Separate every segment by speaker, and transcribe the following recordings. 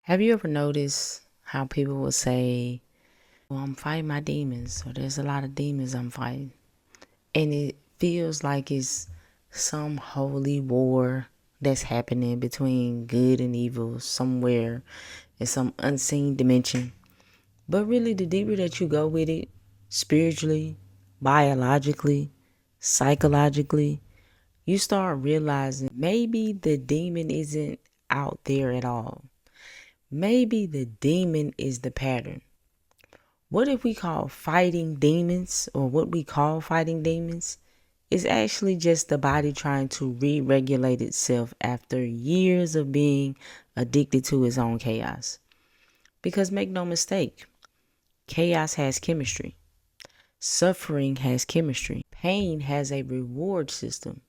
Speaker 1: Have you ever noticed how people will say, well, I'm fighting my demons, or there's a lot of demons I'm fighting? And it feels like it's some holy war that's happening between good and evil somewhere in some unseen dimension. But really, the deeper that you go with it, spiritually, biologically, psychologically, you start realizing maybe the demon isn't out there at all. Maybe the demon is the pattern. What if we call fighting demons, or what we call fighting demons, is actually just the body trying to re-regulate itself after years of being addicted to its own chaos? Because make no mistake, chaos has chemistry. Suffering has chemistry. Pain has a reward system.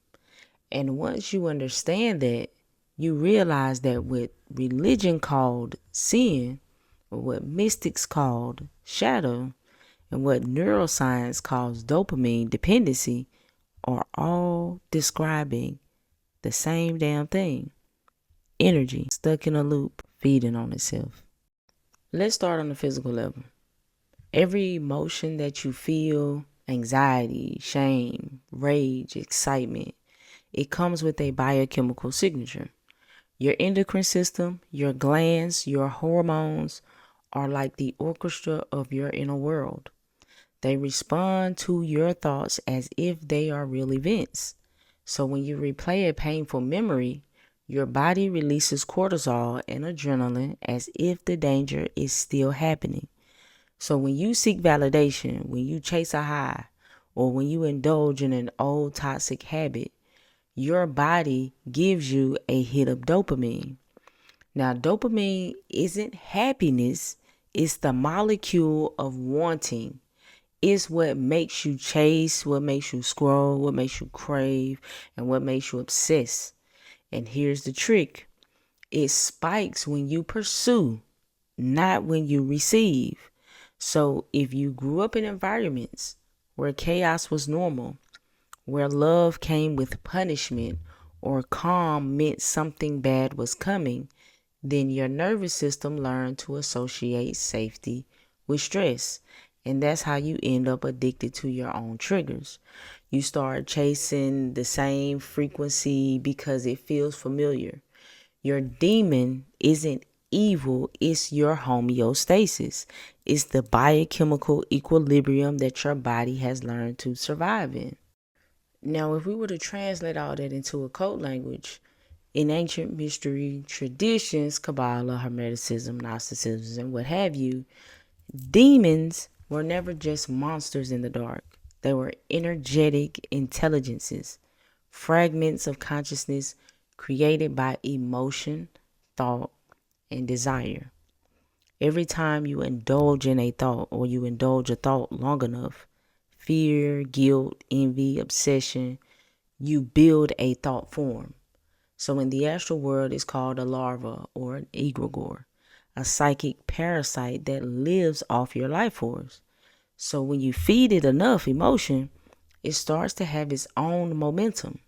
Speaker 1: And once you understand that, you realize that what religion called sin, or what mystics called shadow, and what neuroscience calls dopamine dependency are all describing the same damn thing. Energy stuck in a loop, feeding on itself. Let's start on the physical level. Every emotion that you feel, anxiety, shame, rage, excitement, it comes with a biochemical signature. Your endocrine system, your glands, your hormones are like the orchestra of your inner world. They respond to your thoughts as if they are real events. So when you replay a painful memory, your body releases cortisol and adrenaline as if the danger is still happening. So when you seek validation, when you chase a high, or when you indulge in an old toxic habit, your body gives you a hit of dopamine. Now, dopamine isn't happiness, it's the molecule of wanting. It's what makes you chase, what makes you scroll, what makes you crave, and what makes you obsess. And here's the trick: it spikes when you pursue, not when you receive. So if you grew up in environments where chaos was normal, where love came with punishment, or calm meant something bad was coming, then your nervous system learned to associate safety with stress. And that's how you end up addicted to your own triggers. You start chasing the same frequency because it feels familiar. Your demon isn't evil, it's your homeostasis. It's the biochemical equilibrium that your body has learned to survive in. Now, if we were to translate all that into a code language, in ancient mystery traditions, Kabbalah, Hermeticism, Gnosticism, and what have you, demons were never just monsters in the dark. They were energetic intelligences, fragments of consciousness created by emotion, thought, and desire. Every time you indulge in a thought, or you indulge a thought long enough, fear, guilt, envy, obsession, you build a thought form. So in the astral world, it's called a larva or an egregore, a psychic parasite that lives off your life force. So when you feed it enough emotion, it starts to have its own momentum,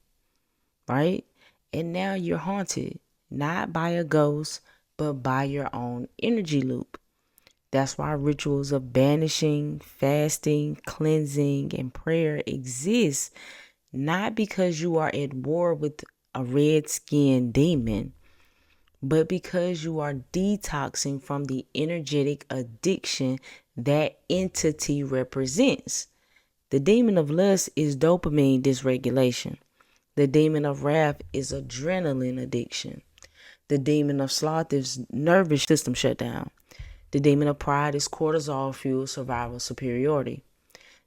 Speaker 1: right? And now you're haunted, not by a ghost, but by your own energy loop. That's why rituals of banishing, fasting, cleansing, and prayer exist, not because you are at war with a red-skinned demon, but because you are detoxing from the energetic addiction that entity represents. The demon of lust is dopamine dysregulation. The demon of wrath is adrenaline addiction. The demon of sloth is nervous system shutdown. The demon of pride is cortisol fueled survival superiority.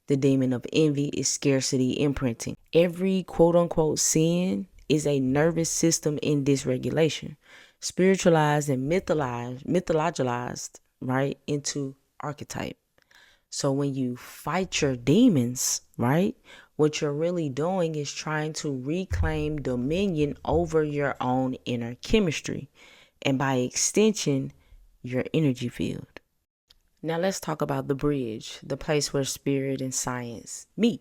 Speaker 1: The demon of envy is scarcity imprinting. Every quote unquote sin is a nervous system in dysregulation, spiritualized and mythologized, right, into archetype. So when you fight your demons, right, what you're really doing is trying to reclaim dominion over your own inner chemistry, and by extension, your energy field. Now let's talk about the bridge, the place where spirit and science meet.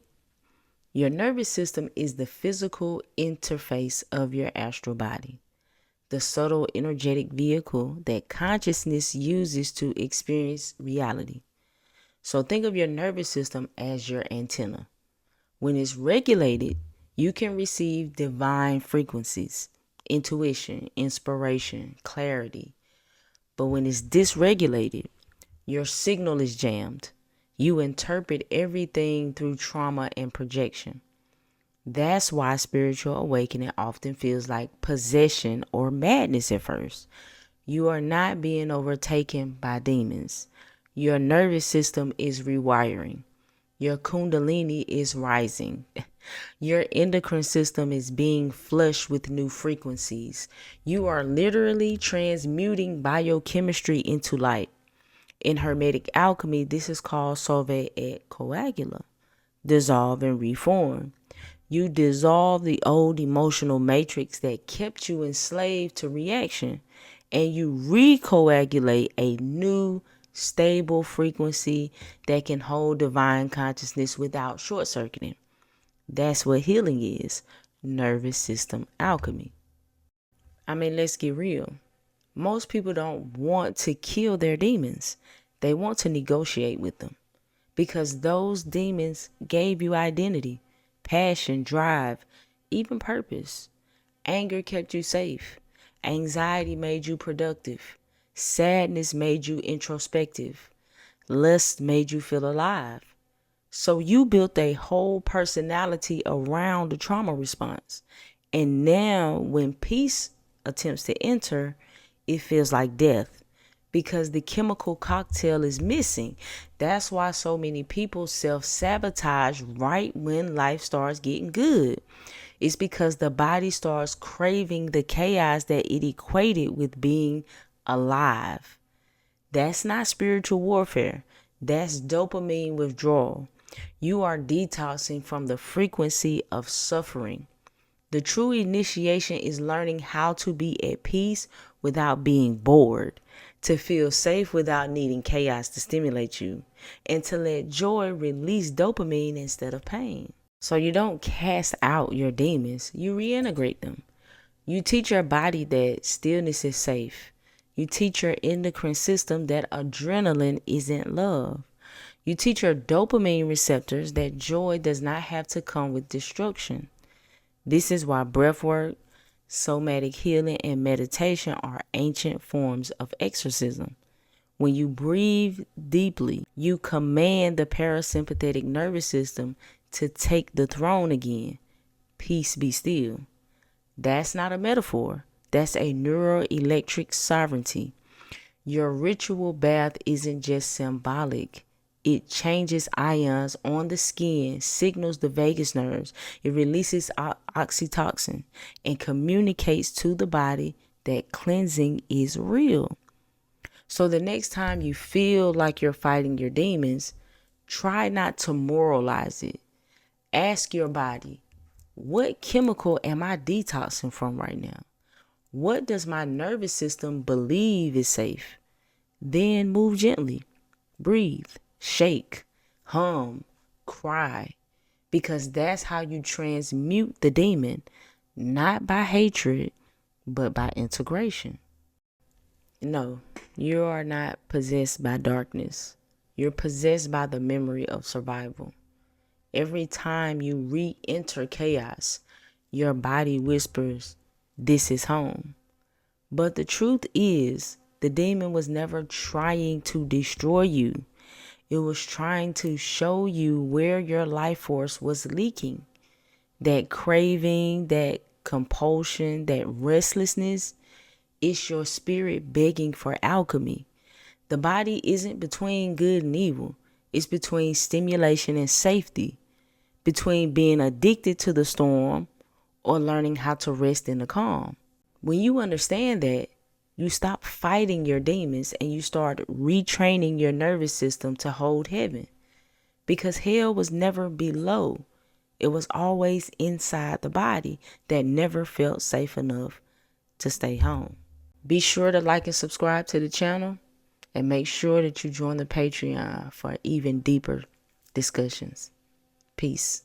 Speaker 1: Your nervous system is the physical interface of your astral body. the subtle energetic vehicle that consciousness uses to experience reality. So think of your nervous system as your antenna. When it's regulated, you can receive divine frequencies, intuition, inspiration, clarity. But when it's dysregulated, your signal is jammed. You interpret everything through trauma and projection. That's why spiritual awakening often feels like possession or madness at first. You are not being overtaken by demons. Your nervous system is rewiring. Your kundalini is rising. Your endocrine system is being flushed with new frequencies. You are literally transmuting biochemistry into light. In Hermetic alchemy, this is called solve et coagula, dissolve and reform. You dissolve the old emotional matrix that kept you enslaved to reaction, and you recoagulate a new stable frequency that can hold divine consciousness without short-circuiting. That's what healing is, nervous system alchemy. I mean, let's get real. Most people don't want to kill their demons. They want to negotiate with them because those demons gave you identity, passion, drive, even purpose. Anger kept you safe. Anxiety made you productive. Sadness made you introspective. Lust made you feel alive. So you built a whole personality around the trauma response. And now when peace attempts to enter, it feels like death because the chemical cocktail is missing. That's why so many people self-sabotage right when life starts getting good. It's because the body starts craving the chaos that it equated with being alive. That's not spiritual warfare. That's dopamine withdrawal. You are detoxing from the frequency of suffering. The true initiation is learning how to be at peace without being bored, to feel safe without needing chaos to stimulate you, and to let joy release dopamine instead of pain. So you don't cast out your demons, you reintegrate them. You teach your body that stillness is safe. You teach your endocrine system that adrenaline isn't love. You teach your dopamine receptors that joy does not have to come with destruction. This is why breathwork, somatic healing, and meditation are ancient forms of exorcism. When you breathe deeply, you command the parasympathetic nervous system to take the throne again. Peace, be still. That's not a metaphor. That's a neuroelectric sovereignty. Your ritual bath isn't just symbolic. It changes ions on the skin, signals the vagus nerves. It releases oxytocin and communicates to the body that cleansing is real. So the next time you feel like you're fighting your demons, try not to moralize it. Ask your body, what chemical am I detoxing from right now? What does my nervous system believe is safe? Then move gently. Breathe, shake, hum, cry. Because that's how you transmute the demon, not by hatred, but by integration. No, you are not possessed by darkness. You're possessed by the memory of survival. Every time you re-enter chaos, your body whispers, "This is home." But the truth is, the demon was never trying to destroy you. It was trying to show you where your life force was leaking. That craving, that compulsion, that restlessness, it's your spirit begging for alchemy. The body isn't between good and evil. It's between stimulation and safety, between being addicted to the storm or learning how to rest in the calm. When you understand that, you stop fighting your demons and you start retraining your nervous system to hold heaven. Because hell was never below. It was always inside the body that never felt safe enough to stay home. Be sure to like and subscribe to the channel and make sure that you join the Patreon for even deeper discussions. Peace.